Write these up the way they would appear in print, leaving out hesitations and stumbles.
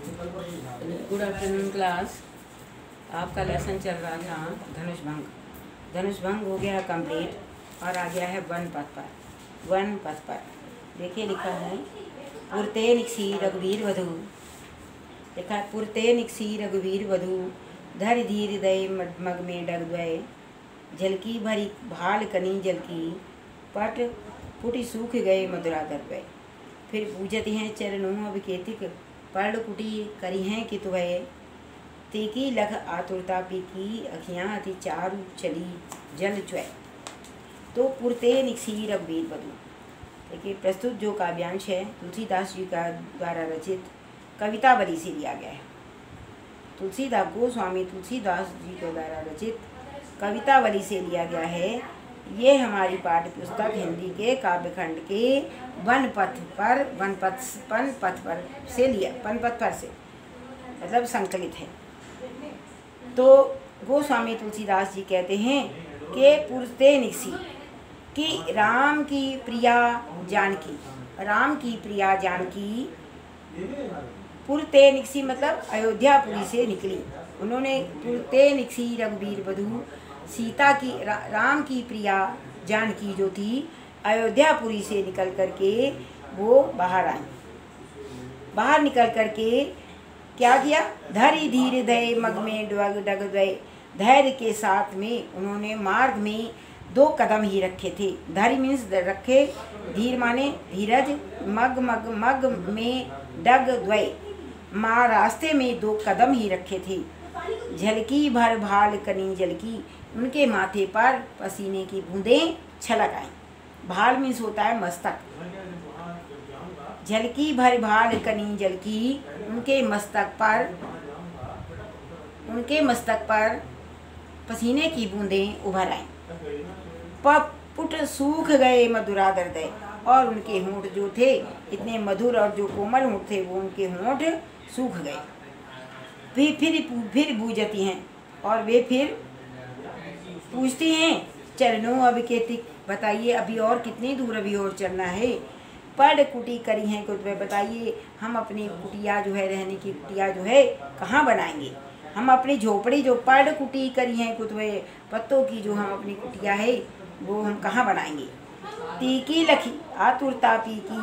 Good afternoon class. आपका lesson चल रहा था धनुष भंग। धनुष भंग हो गया कंप्लीट और आ गया है वन पथ पर। वन पथ पर देखिए लिखा है पुरते निक्सी रघुवीर वधु। लिखा है पुरते निक्सी रघुवीर वधु धर धीर दय मग में डग द्वय झलकी भरी भाल कनी जलकी पट पुटि सूख गए मधुरा दर। फिर पूजत हैं चरणों अभिकेतिक पर्ण कुटी करी हैं कि तुभय तेकी लख आतुरता पीकी अखियाँ अति चारु चली जल च्वय। तो पुरते निक्सी रघुवीर वधु। देखिए प्रस्तुत जो काव्यांश है तुलसीदास जी का द्वारा रचित कवितावली से लिया गया है। तुलसीदास गोस्वामी तुलसीदास जी के द्वारा रचित कवितावली से लिया गया है। ये हमारी पाठ्य पुस्तक हिंदी के काव्यखंड के वन पथ पर से लिया, वन पथ पर से मतलब संकलित है। तो गोस्वामी तुलसीदास जी कहते हैं कि पुरते निक्सी कि राम की प्रिया जानकी, राम की प्रिया जानकी पुरते निक्सी मतलब अयोध्यापुरी से निकली। उन्होंने पुरते निक्सी रघुवीर वधु सीता की राम की प्रिया जानकी जो थी अयोध्यापुरी से निकल करके वो बाहर आई। बाहर निकल करके क्या किया? धैर्य धीर दय मग में डग द्वय। धैर्य के साथ में उन्होंने मार्ग में 2 कदम ही रखे थे। धैर्य मीन्स रखे, धीर माने धीरज, मग में डग द्वय माँ रास्ते में 2 कदम ही रखे थे। झलकी भर भाल कनी जलकी उनके माथे पर पसीने की बूंदें छलक आई। भाल मीन्स होता है मस्तक। झलकी भर भाल कनी जलकी उनके मस्तक पर पसीने की बूंदें उभर आई। पुट सूख गए मधुरा दर्दय और उनके होंठ जो थे इतने मधुर और जो कोमल होंठ थे वो उनके होंठ सूख गए। फिर बूझती हैं और वे फिर पूछती हैं चरणों अभिकेतिक। बताइए अभी और कितनी दूर अभी और चलना है। पर्ण कुटी करी हैं कुतुब। बताइए हम अपनी कुटिया जो है रहने की कुटिया जो है कहाँ बनाएंगे। हम अपनी झोपड़ी जो पर्ण कुटी करी हैं कुतुब पत्तों की जो हम अपनी कुटिया है वो हम कहाँ बनाएंगे। तीकी लखी आतुरता पीकी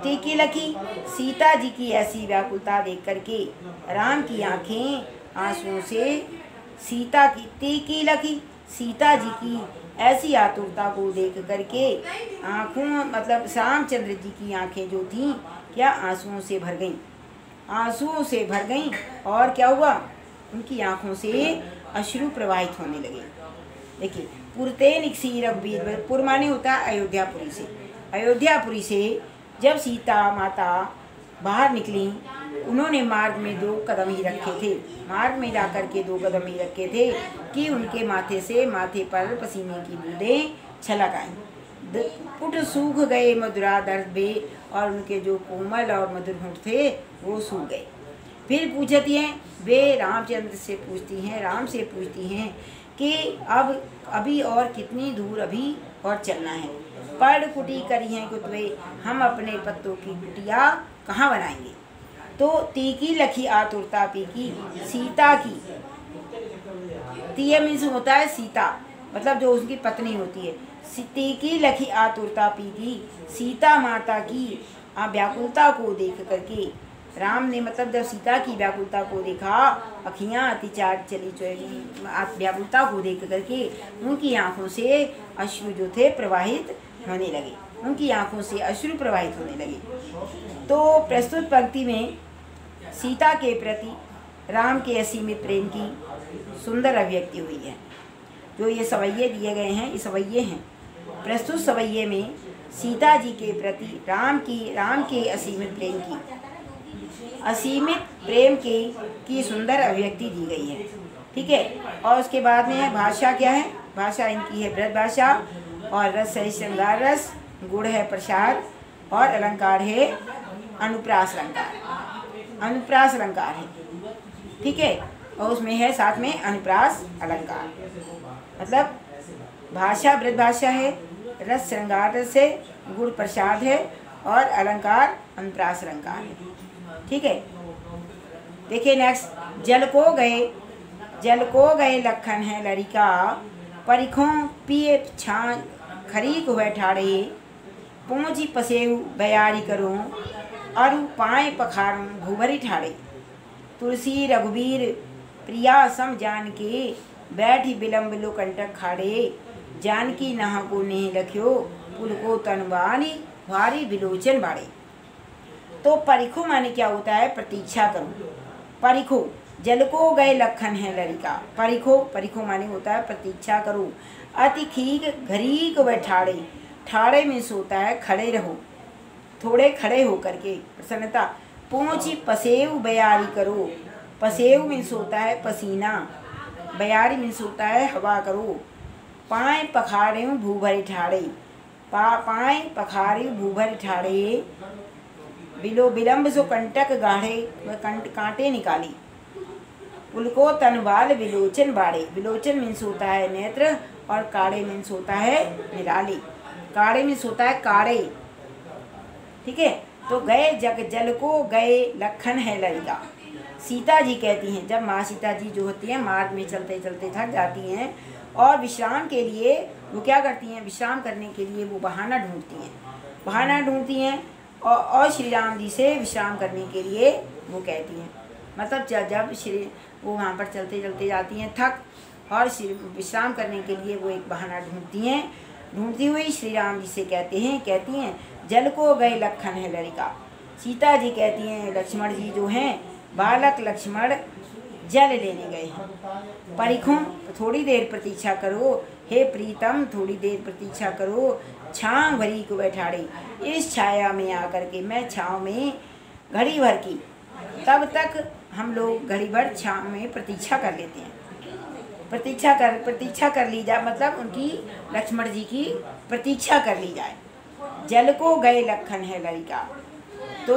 तीकी लखी सीता जी की ऐसी व्याकुलता देख करके राम की आंखें आंसुओं से सीता की तीकी लखी सीता जी की ऐसी आतुरता को देख करके आँखों मतलब रामचंद्र जी की आंखें जो थीं क्या आंसुओं से भर गईं और क्या हुआ उनकी आंखों से अश्रु प्रवाहित होने लगे। देखिए पुरते निक्सी रघुवीर पुर माने होता है अयोध्यापुरी से। अयोध्यापुरी से जब सीता माता बाहर निकली उन्होंने मार्ग में 2 कदम ही रखे थे। मार्ग में जाकर के 2 कदम ही रखे थे कि उनके माथे पर पसीने की बूंदें छलक आईं। पुट सूख गए मधुरा दर्दे और उनके जो कोमल और मधुर होंठ थे वो सूख गए। फिर पूछती हैं वे राम से पूछती हैं कि अब अभी और कितनी दूर अभी और चलना है। पर्ण कुटी करी हैं कुतुबे हम अपने पत्तों की कुटिया कहाँ बनाएंगे। तो तीकी लखी आतुरता पीकी सीता की तीय मीन्स होता है सीता मतलब जो उसकी पत्नी होती है। तीकी लखी आतुरता पीकी सीता माता की व्याकुलता को देख करके राम ने मतलब जब सीता की व्याकुलता को देखा अखियाँ अतिचार चली व्याकुलता को देख करके उनकी आँखों से अश्रु जो थे प्रवाहित होने लगे। तो प्रस्तुत पंक्ति में सीता के प्रति राम के असीमित प्रेम की सुंदर अभिव्यक्ति हुई है। जो ये सवैये दिए गए हैं ये सवैये हैं। प्रस्तुत सवैये में सीता जी के प्रति राम के असीमित प्रेम की सुंदर अभिव्यक्ति दी गई है। ठीक है। और उसके बाद में भाषा क्या है? भाषा इनकी है ब्रज भाषा और रस है श्रृंगार रस, गुण है प्रसाद और अलंकार है अनुप्रास अलंकार है। ठीक है। और उसमें है साथ में अनुप्रास अलंकार मतलब भाषा ब्रज भाषा है, रस श्रृंगार रस है, गुण प्रसाद है और अलंकार अनुप्रास अलंकार है। ठीक है, देखिए नेक्स्ट। जल को गए लखन है लड़िका, परिखों पिए छाँ खरीक हुए ठाड़े, पहुँची पसेऊ बयारी करूँ, अरु पाए पखारूँ भूभरी ठाड़े। तुलसी रघुबीर प्रिया सम जान के, बैठी बिलम्ब लो कंटक खाड़े, जानकी नहा को नेह लख्यो, पुल को तनवानी भारी विलोचन बाड़े। तो परिखो माने क्या होता है? प्रतीक्षा करो। परिखो, जल को गए लखन है लड़िका। परिखो माने होता है प्रतीक्षा करो। अति खीक घरीक व ठाड़े, ठाड़े में सोता है खड़े रहो, थोड़े खड़े हो करके प्रसन्नता। पहुँची पसेव बयारी करो, पसेव में सोता है पसीना, बयारी में सोता है हवा करो। पाए पखारे भूभरी ठाड़े, पाए पखारे भूभरी ठाड़े, विलम्ब सो कंटक गाढ़े व कांटे निकाली। पुलको तनवाल विलोचन बाड़े, विलोचन मीन्स होता है नेत्र और काड़े मीन्स होता है निराली। काड़े मीन्स होता है काड़े। ठीक है, तो गए जल को गए लखन है लड़िका। सीता जी कहती हैं, जब माँ सीता जी जो होती हैं मार्ग में चलते चलते थक जाती हैं और विश्राम के लिए वो क्या करती हैं? विश्राम करने के लिए वो बहाना ढूंढती हैं और श्री राम जी से विश्राम करने के लिए वो कहती हैं। मतलब जब श्री वो वहाँ पर चलते चलते जाती हैं थक, और विश्राम करने के लिए वो एक बहाना ढूंढती हुई श्री राम जी से कहती हैं जल को गए लखन है लड़िका। सीता जी कहती हैं लक्ष्मण जी जो हैं बालक लक्ष्मण जल लेने गए हैं। परिखों, थोड़ी देर प्रतीक्षा करो, हे प्रीतम थोड़ी देर प्रतीक्षा करो, छाँव भरी को बैठाड़े, इस छाया में आकर के मैं छाँव में घड़ी भर की, तब तक हम लोग घड़ी भर छाँव में प्रतीक्षा कर लेते हैं। प्रतीक्षा कर ली जाए, मतलब उनकी लक्ष्मण जी की प्रतीक्षा कर ली जाए। जल को गए लखन है लड़िका, तो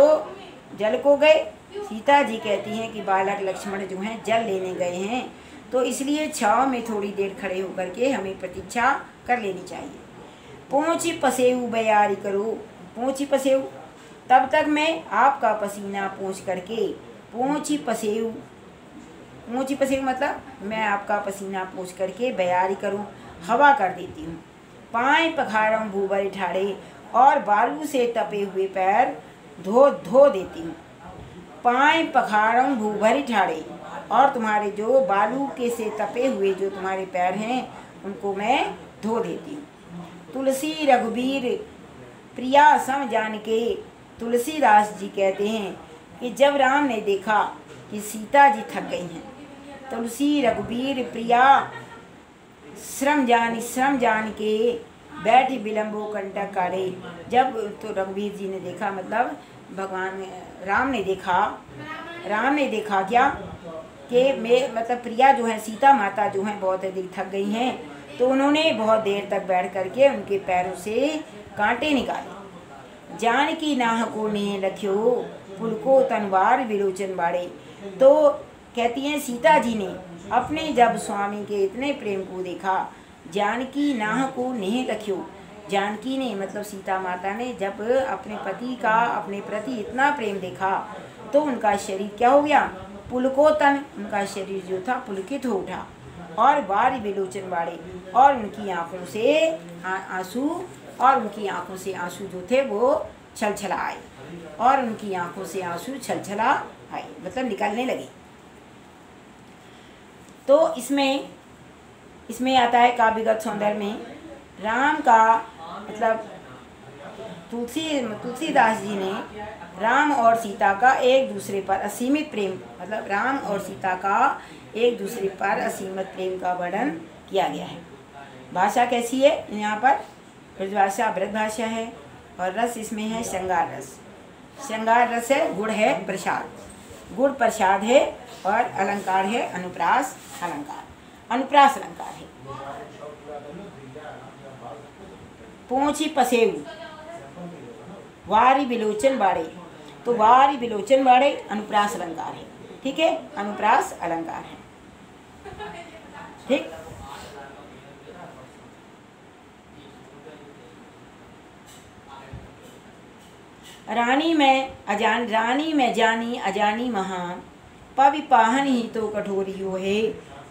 जल को गए, सीता जी कहती हैं कि बालक लक्ष्मण जो हैं जल लेने गए हैं, तो इसलिए छाँव में थोड़ी देर खड़े होकर के हमें प्रतीक्षा कर लेनी चाहिए। पहुँची पसेऊ बयारी करो, पहुँची पसेऊ, तब तक मैं आपका पसीना पोंछ करके, पहुँची पसेऊ मतलब मैं आपका पसीना पोंछ करके बयारी करूँ, हवा कर देती हूँ। पाए पखारों भूभरी ठाड़े, और बालू से तपे हुए पैर धो देती हूँ। पाए पखारों भूभरी ठाड़े, और तुम्हारे जो बालू के से तपे हुए जो तुम्हारे पैर हैं उनको मैं धो देती हूँ। तुलसी रघुबीर प्रिया सम जान के, तुलसीदास जी कहते हैं कि जब राम ने देखा कि सीता जी थक गई हैं, तुलसी रघुबीर प्रिया श्रम जान के बैठी विलम्बो कंटक काढ़े। जब तो रघुवीर जी ने देखा, मतलब भगवान राम ने देखा क्या कि मतलब प्रिया जो है, सीता माता जो हैं बहुत अधिक थक गई हैं, तो उन्होंने बहुत देर तक बैठ करके उनके पैरों से कांटे निकाले। जानकी नाह को नेह लख्यो, पुल को तनवार विलोचन बाड़े। तो कहती हैं सीता जी ने अपने जब स्वामी के इतने प्रेम को देखा, जानकी नाह को नेह लख्यो, जानकी ने मतलब सीता माता ने जब अपने पति का अपने प्रति इतना प्रेम देखा, तो उनका शरीर क्या हो गया? पुलकोतन, उनका शरीर जो था पुलकित हो उठा, और बारी विलोचन बाड़े, और उनकी आँखों से आंसू जो थे वो छलछला आए, और उनकी आँखों से आंसू छलछला आए, मतलब निकलने लगे। तो इसमें आता है काव्यगत सौंदर्य में राम का, मतलब तुलसीदास जी ने राम और सीता का एक दूसरे पर असीमित प्रेम, मतलब राम और सीता का एक दूसरे पर असीमित प्रेम का वर्णन किया गया है। भाषा कैसी है यहाँ पर? ब्रजभाषा ब्रज भाषा है, और रस इसमें है श्रृंगार रस। श्रृंगार रस है, गुड़ है प्रसाद, गुड़ प्रसाद है, और अलंकार है अनुप्रास अलंकार, अनुप्रास अलंकार है। पहुँची पसेऊ वारी विलोचन बाड़े, तो वारी विलोचन बाड़े अनुप्रास अलंकार है। ठीक है, अनुप्रास अलंकार है। ठीक, रानी में जानी अजानी महान, पवि पाहन ही तो कठोरियो है।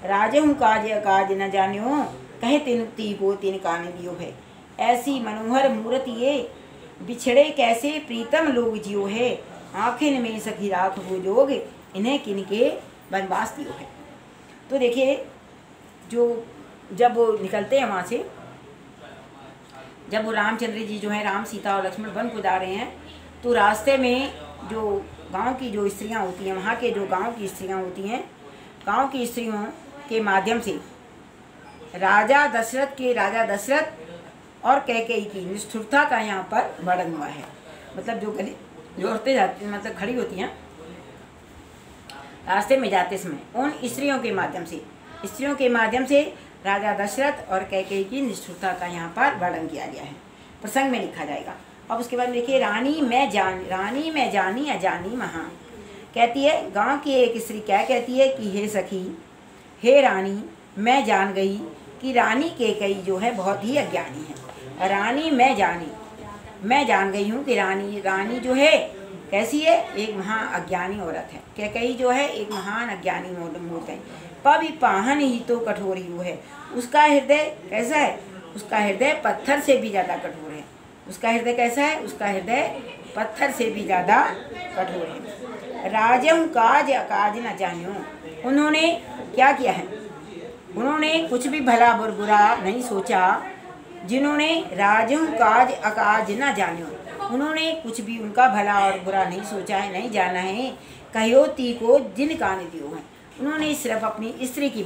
राजहूँ काज अकाज न जान्यो, कहे तिन ती को तिन कान दियो है। ऐसी मनोहर मूर्ति ये, बिछड़े कैसे प्रीतम लोग जियो है। आखिन में सखी राख वो जोग, इन्हें किनके बनवास दियो है। तो देखिए, जो जब वो निकलते हैं वहाँ से, जब वो रामचंद्र जी जो है, राम सीता और लक्ष्मण वन को जा रहे हैं, तो रास्ते में जो गांव की जो स्त्रियां होती हैं, वहाँ के जो गांव की स्त्रियां होती हैं, गांव की स्त्रियों के माध्यम से राजा दशरथ और कैकेयी की निष्ठुरता का यहाँ पर वर्णन हुआ है। मतलब जो औरतें जाती, मतलब खड़ी होती हैं रास्ते में जाते समय, उन स्त्रियों के माध्यम से राजा दशरथ और कैकेयी की निष्ठुरता का यहाँ पर वर्णन किया गया है, प्रसंग में लिखा जाएगा। अब उसके बाद देखिए, रानी में जानी अजानी महान, कहती है गांव की एक स्त्री क्या कहती है कि हे सखी, हे रानी, मैं जान गई कि रानी कैकेयी जो है बहुत ही अज्ञानी है। रानी मैं जान गई हूँ कि रानी जो है कैसी है, एक महान अज्ञानी औरत है। कैकेयी जो है एक महान अज्ञानी मूर्त है। पवि पाहन ही तो कठोरी वो है, उसका हृदय कैसा है, उसका हृदय पत्थर से भी ज़्यादा कठोर है। उसका हृदय कैसा है, उसका हृदय पत्थर से भी ज़्यादा कठोर है। राजहूँ काज अकाज न जान्यो, उन्होंने क्या किया है, उन्होंने कुछ भी भला बुरा नहीं सोचा। जिन्होंने राजहूँ काज अकाज न जान्यो, उन्होंने कुछ भी उनका भला और बुरा नहीं सोचा है, नहीं जाना है। कहो ती को जिन कान दियो है, उन्होंने सिर्फ अपनी स्त्री की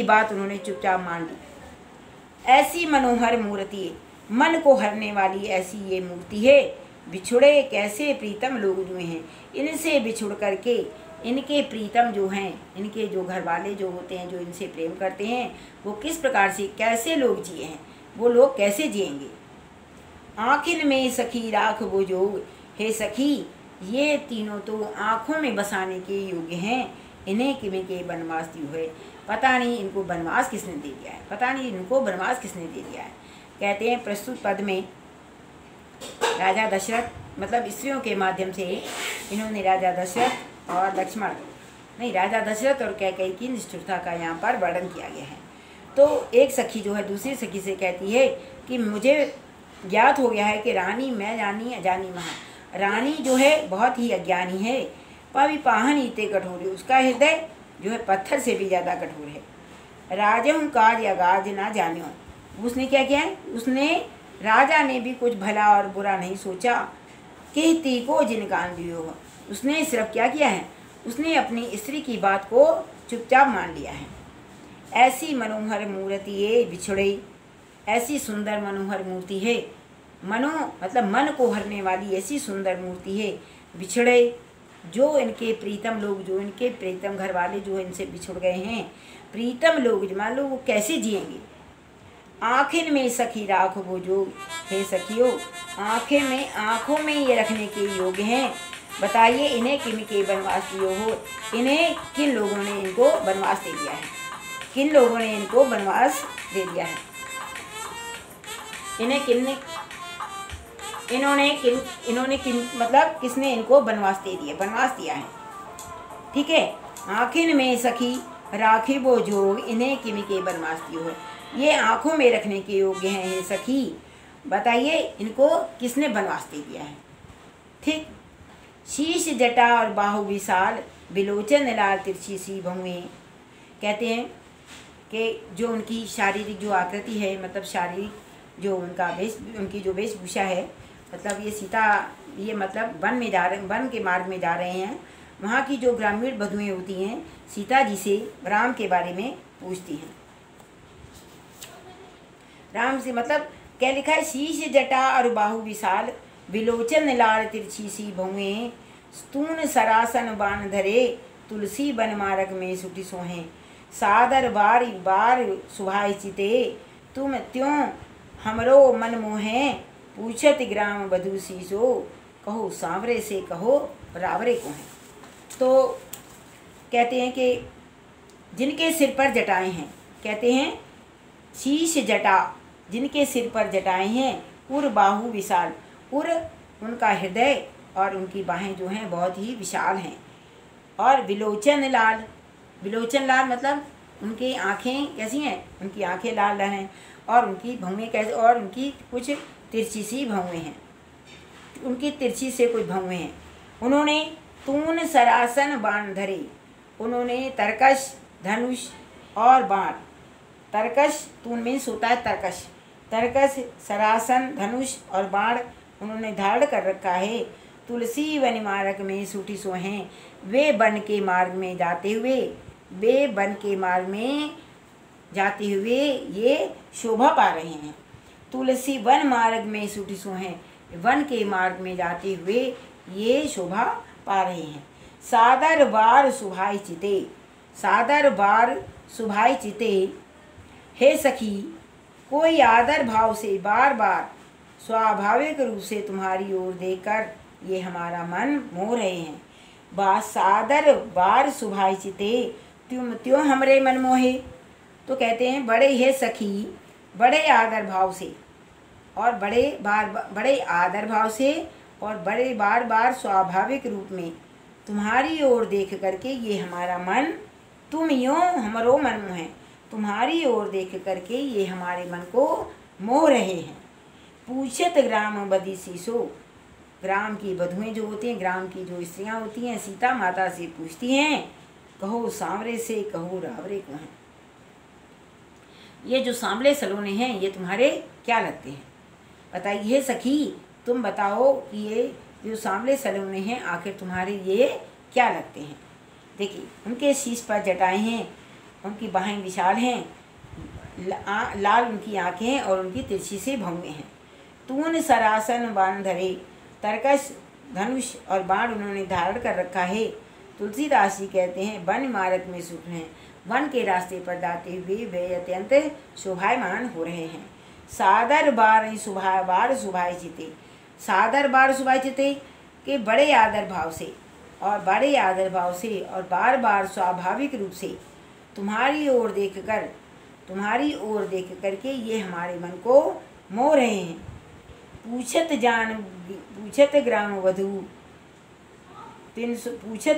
बात उन्होंने चुपचाप मान ली। ऐसी मनोहर मूर्ति, मन को हरने वाली ऐसी ये मूर्ति है। बिछुड़े कैसे प्रीतम लोग जुए हैं, इनसे बिछुड़ करके इनके प्रीतम जो हैं, इनके जो घर वाले जो होते हैं, जो इनसे प्रेम करते हैं, वो किस प्रकार से कैसे लोग जिए हैं, वो लोग कैसे जिएंगे। आँखिन में सखी राख वो जोग, हे सखी, ये तीनों तो आँखों में बसाने के योग्य हैं। इन्हें किमें के बनवास दियो है, पता नहीं इनको बनवास किसने दे दिया है, पता नहीं इनको बनवास किसने दे दिया है। कहते हैं प्रस्तुत पद में राजा दशरथ, मतलब स्त्रियों के माध्यम से इन्होंने राजा दशरथ और कैकेयी की निष्ठुरता का यहाँ पर वर्णन किया गया है। तो एक सखी जो है दूसरी सखी से कहती है कि मुझे ज्ञात हो गया है कि रानी मैं जानी अजानी महान, रानी जो है बहुत ही अज्ञानी है। पवि पाहन इते कठोर, उसका हृदय जो है पत्थर से भी ज़्यादा कठोर है। राजहूँ काज अगाज ना जान्यो, उसने क्या किया है, उसने राजा ने भी कुछ भला और बुरा नहीं सोचा। कहती को जिनकान दियो हो, उसने सिर्फ क्या किया है, उसने अपनी स्त्री की बात को चुपचाप मान लिया है। ऐसी मनोहर मूर्ति ये बिछड़े, ऐसी सुंदर मनोहर मूर्ति है। मनो मतलब मन को हरने वाली ऐसी सुंदर मूर्ति है। बिछड़े, जो इनके प्रीतम लोग, जो इनके प्रीतम घर वाले जो इनसे बिछुड़ गए हैं, प्रीतम लोग मान लो वो कैसे जिएंगे। आँखिन में सखी राख वो जो, हे सखियों, आँखों में ये रखने के योग्य हैं। बताइए इन्हें किन के बनवास दियो हो, इन्हें किन लोगों ने इनको बनवास दे दिया है, किन लोगों ने इनको बनवास दे दिया है। इन्होंने किन मतलब किसने इनको बनवास दिया है। ठीक है। आँखिन में सखी राखी वो जोग, इन्हें किन के बनवास दियो है, ये आँखों में रखने के योग्य हैं। हे सखी, बताइए इनको किसने बनवास दे दिया है। ठीक। शीश जटा और बाहु विशाल, बिलोचन लाल तिरछी सी भुएं, कहते हैं कि जो उनकी शारीरिक जो आकृति है, मतलब शारीरिक जो उनकी जो वेशभूषा है, मतलब ये सीता, ये मतलब वन के मार्ग में जा रहे हैं। वहाँ की जो ग्रामीण बधुएं होती हैं, सीता जी से राम के बारे में पूछती हैं। राम से मतलब क्या लिखा है, शीश जटा और बाहु विशाल, बिलोचन लाल तिरछी सी भुएं, स्तून सरासन बान धरे, तुलसी बन मार्ग में सुटी सोहें, सादर बार बार सुभाय चिते, तुम त्यों हमरो मन मोहें, पूछत ग्राम बधु सीसो, कहो सांवरे से कहो रावरे को हैं। तो कहते हैं कि जिनके सिर पर जटाएं हैं, कहते हैं शीश जटा, जिनके सिर पर जटाएं हैं, उर बाहु विशाल, उर उनका हृदय और उनकी बाहें जो हैं बहुत ही विशाल हैं। और विलोचन लाल, विलोचन लाल मतलब उनकी आँखें कैसी हैं, उनकी आँखें लाल लाल हैं, और उनकी भौवें कैसे, और उनकी कुछ तिरछी सी भौवें हैं, उनकी तिरछी से कुछ भौवें हैं। उन्होंने तून सरासन बाण धरे, उन्होंने तरकश, धनुष और बाण, तरकश तून में होता है तरकश, तरकश, सरासन, धनुष और बाण उन्होंने धारण कर रखा है। तुलसी वन मार्ग में सूठी सो हैं, वे वन के मार्ग में जाते हुए, वे वन के मार्ग में जाते हुए ये शोभा पा रहे हैं। तुलसी वन मार्ग में सूठी सो हैं, वन के मार्ग में जाते हुए ये शोभा पा रहे हैं। सादर बार सुभाई चिते, सादर बार सुभाई चिते, हे सखी कोई आदर भाव से बार बार स्वाभाविक रूप से तुम्हारी ओर देखकर ये हमारा मन मोह रहे हैं। बा सादर बार सुभाई चिते, त्यों त्यों हमरे मन मोहे। तो कहते हैं बड़े हे सखी, बड़े आदर भाव से और बड़े आदर भाव से और बड़े बार बार स्वाभाविक रूप में तुम्हारी ओर देख करके ये हमारा मन, तुम यूँ हमरो मन मोह है, तुम्हारी ओर देख करके ये हमारे मन को मोह रहे हैं। पूछत ग्राम बदी सीसो, ग्राम की बधुएं जो होती हैं, ग्राम की जो स्त्रियां होती हैं, सीता माता से पूछती हैं, कहो सांवरे से कहो रावरे को हैं, ये जो सांवले सलोने हैं ये तुम्हारे क्या लगते हैं, बताइए सखी तुम बताओ कि ये जो सांवले सलोने हैं आखिर तुम्हारे ये क्या लगते हैं। देखिए उनके शीश पर जटाएं हैं, उनकी बाहें विशाल हैं, लाल उनकी आँखें और उनकी तिरछी से भौवें हैं। तून सरासन बाण धरे, तरकश, धनुष और बाण उन्होंने धारण कर रखा है। तुलसीदास जी कहते हैं वन मार्ग में सुख हैं, वन के रास्ते पर जाते हुए वे अत्यंत शोभायमान हो रहे हैं। सादर बार सुभाय चिते, सादर बार सुभाय चिते के बड़े आदर भाव से और बड़े आदर भाव से और बार बार स्वाभाविक रूप से तुम्हारी ओर देख करके ये हमारे मन को मोह रहे हैं। पूछत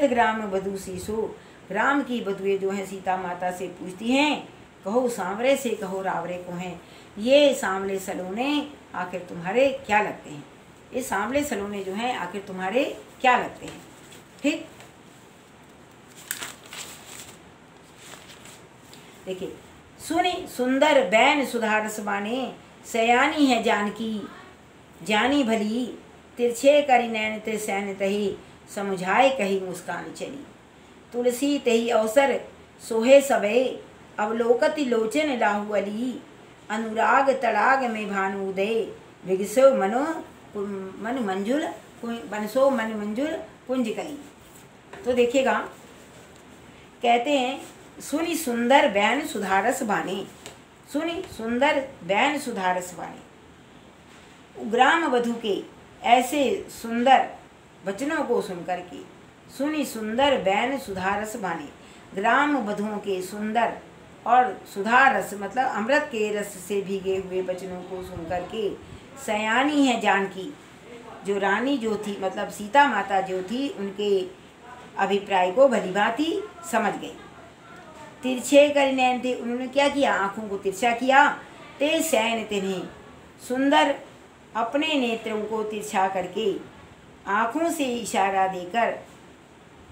ग्राम वधू सीसो, ग्राम की बधुएं जो हैं सीता माता से पूछती हैं, कहो सांवरे से कहो रावरे को हैं, ये सांवले सलोने आखिर तुम्हारे क्या लगते हैं, ये सांवले सलोने जो हैं आखिर तुम्हारे क्या लगते हैं। ठीक, देखिए सुनी सुंदर बैन सुधारस बाने, सयानी है जानकी जानी भली, तिरछे करी नैन ते सैन तही, समझाए कही मुस्कान चली। तुलसी तही अवसर सोहे सबे, अवलोकति लोचन लाहु अली, अनुराग तड़ाग में भानु उदय, विगसो मन मंजुल कुंज कली। तो देखिएगा कहते हैं सुनी सुंदर बैन सुधारस बाने, सुनी सुंदर बैन सुधारस बाने, ग्राम वधु के ऐसे सुंदर वचनों को सुनकर के, सुनी सुंदर बैन सुधारस बाने, ग्राम वधुओं के सुंदर और सुधारस मतलब अमृत के रस से भीगे हुए वचनों को सुनकर के, सयानी है जानकी, जो रानी जो थी मतलब सीता माता जो थी उनके अभिप्राय को भलीभांति समझ गई। तिरछे कर नैन थे, उन्होंने क्या किया, आँखों को तिरछा किया। ते सैन तिन्हें, सुंदर अपने नेत्रों को तिरछा करके आँखों से इशारा देकर,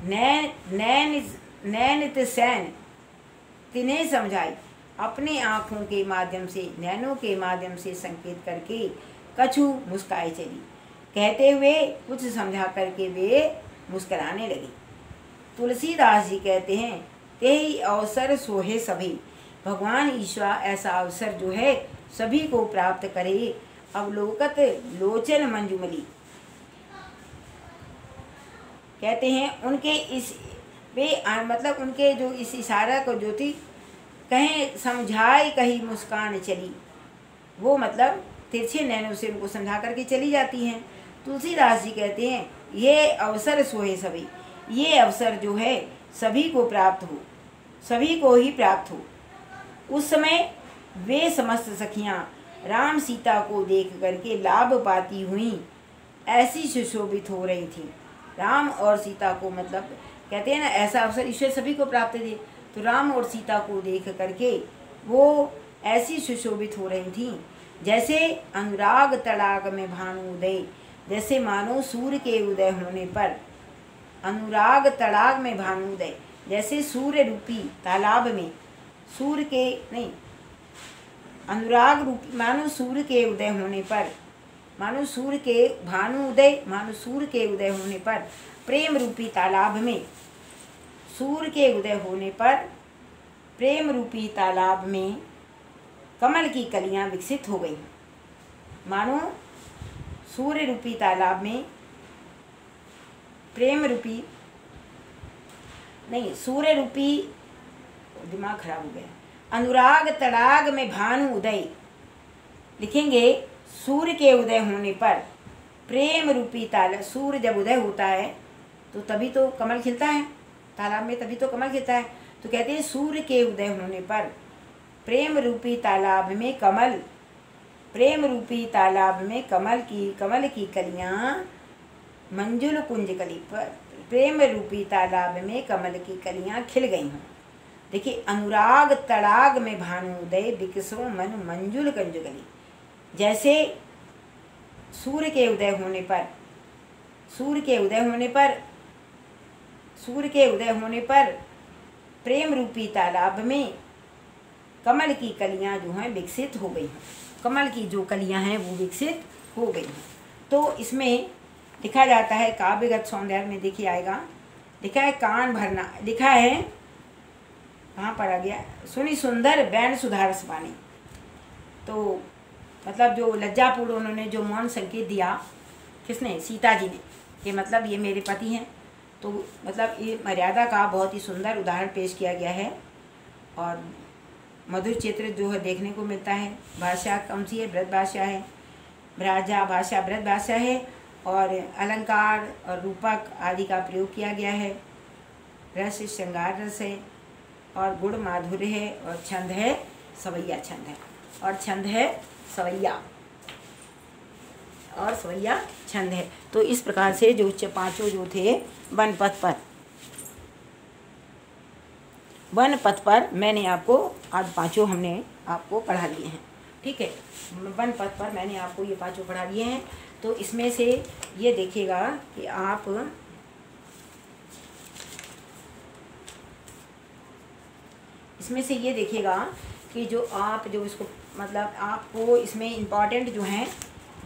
नैन सैन तिन्हें समझाई, अपने आँखों के माध्यम से नैनों के माध्यम से संकेत करके कछु मुस्काई चली, कहते हुए कुछ समझा करके वे मुस्कराने लगी। तुलसीदास जी कहते हैं तेहि अवसर सोहे सभी, भगवान ईश्वर ऐसा अवसर जो है सभी को प्राप्त करे। अवलोकत लोचन मंजुमली, कहते हैं उनके इस वे मतलब उनके जो इस इशारा को जो थी कहें समझाए कहीं मुस्कान चली, वो मतलब तिरछे नैनों से उनको समझा करके चली जाती हैं। तुलसीदास जी कहते हैं ये अवसर सोहे सभी, ये अवसर जो है सभी को प्राप्त हो, सभी को ही प्राप्त हो। उस समय वे समस्त सखियाँ राम सीता को देख करके लाभ पाती हुई ऐसी सुशोभित हो रही थी। राम और सीता को, मतलब कहते हैं ना, ऐसा अवसर ईश्वर सभी को प्राप्त थे। तो राम और सीता को देख करके वो ऐसी सुशोभित हो रही थी जैसे अनुराग तड़ाग में भानु उदय, जैसे मानो सूर्य के उदय होने पर, अनुराग तड़ाग में भानु उदय, जैसे सूर्य रूपी तालाब में सूर्य के नहीं, अनुराग रूपी मानो सूर्य के उदय होने पर, मानो सूर्य के भानु उदय, मानो सूर्य के उदय होने पर, प्रेम रूपी तालाब में, सूर्य के उदय होने पर प्रेम रूपी तालाब में कमल की कलियां विकसित हो गई। मानो सूर्य रूपी तालाब में प्रेम रूपी नहीं, सूर्य रूपी, दिमाग खराब हो गया, अनुराग तड़ाग में भानु उदय लिखेंगे। सूर्य के उदय होने पर प्रेम रूपी तालाब, सूर्य जब उदय होता है तो तभी तो कमल खिलता है तालाब में, तभी तो कमल खिलता है। तो कहते हैं सूर्य के उदय होने पर प्रेम रूपी तालाब में कमल, प्रेम रूपी तालाब में कमल की कलियां मंजुल कुंज कली पर, प्रेम रूपी तालाब में कमल की कलियां खिल गई हों। देखिए, अनुराग तड़ाग में भानु उदय बिकसो मन मंजुल कुंज कली, जैसे सूर्य के उदय होने पर, सूर्य के उदय होने पर, सूर्य के उदय होने पर प्रेम रूपी तालाब में कमल की कलियां जो हैं विकसित हो गई हैं, कमल की जो कलियां हैं वो विकसित हो गई हैं। तो इसमें लिखा जाता है काव्यगत सौंदर्य में, देखिए आएगा, लिखा है कान भरना, लिखा है कहाँ पर आ गया, सुनी सुंदर बैन सुधारस वाणी। तो मतलब जो लज्जापूर्ण उन्होंने जो मौन संकेत दिया, किसने, सीता जी ने, कि मतलब ये मेरे पति हैं। तो मतलब ये मर्यादा का बहुत ही सुंदर उदाहरण पेश किया गया है। और मधुर चित्र जो है देखने को मिलता है। भाषा कौन सी है, ब्रज भाषा है, ब्राजा भाषा ब्रज भाषा है। और अलंकार और रूपक आदि का प्रयोग किया गया है। रस श्रृंगार रस है, और गुण माधुर्य है, और छंद है सवैया छंद है, और छंद है सवैया, और सवैया छंद है। तो इस प्रकार से जो पांचों जो थे वन पथ पर मैंने आपको आज पांचों हमने आपको पढ़ा दिए हैं। ठीक है, वन पथ पर मैंने आपको ये पांचों पढ़ा दिए हैं। तो इसमें से ये देखिएगा कि आप इसमें से ये देखिएगा कि जो आप जो इसको मतलब आपको इसमें इम्पॉर्टेंट जो हैं,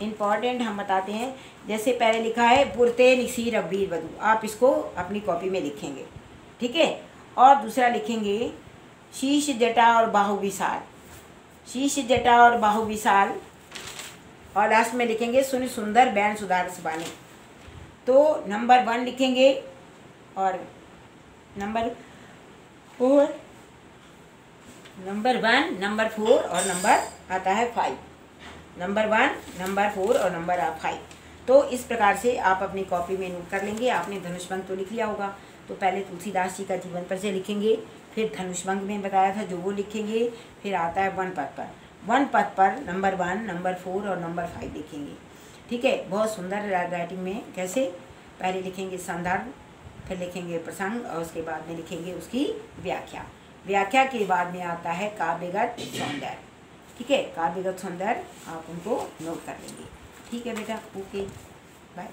इम्पॉर्टेंट हम बताते हैं। जैसे पहले लिखा है पुरते निसी रब्बीर बधू, आप इसको अपनी कॉपी में लिखेंगे। ठीक है, और दूसरा लिखेंगे शीश जटा और बाहु विशाल, शीश जटा और बाहु विशाल, और लास्ट में लिखेंगे सुन सुंदर बैन सुधारस वाणी। तो नंबर 1 लिखेंगे, और नंबर 4, नंबर 1, नंबर 4 और नंबर आता है 5। नंबर 1, नंबर 4 और नंबर 5। तो इस प्रकार से आप अपनी कॉपी में नोट कर लेंगे। आपने धनुष्भंग तो लिख लिया होगा, तो पहले तुलसीदास जी का जीवन परिचय लिखेंगे, फिर धनुष्भंग में बताया था जो वो लिखेंगे, फिर आता है वन पथ पर। वन पथ पर नंबर 1, नंबर 4 और नंबर 5 लिखेंगे। ठीक है, बहुत सुंदर राइटिंग में कैसे, पहले लिखेंगे संदर्भ, फिर लिखेंगे प्रसंग, और उसके बाद में लिखेंगे उसकी व्याख्या। व्याख्या के बाद में आता है काव्यगत सौंदर्य। ठीक है, काव्यगत सौंदर्य आप उनको नोट कर लेंगे। ठीक है बेटा, ओके, बाय।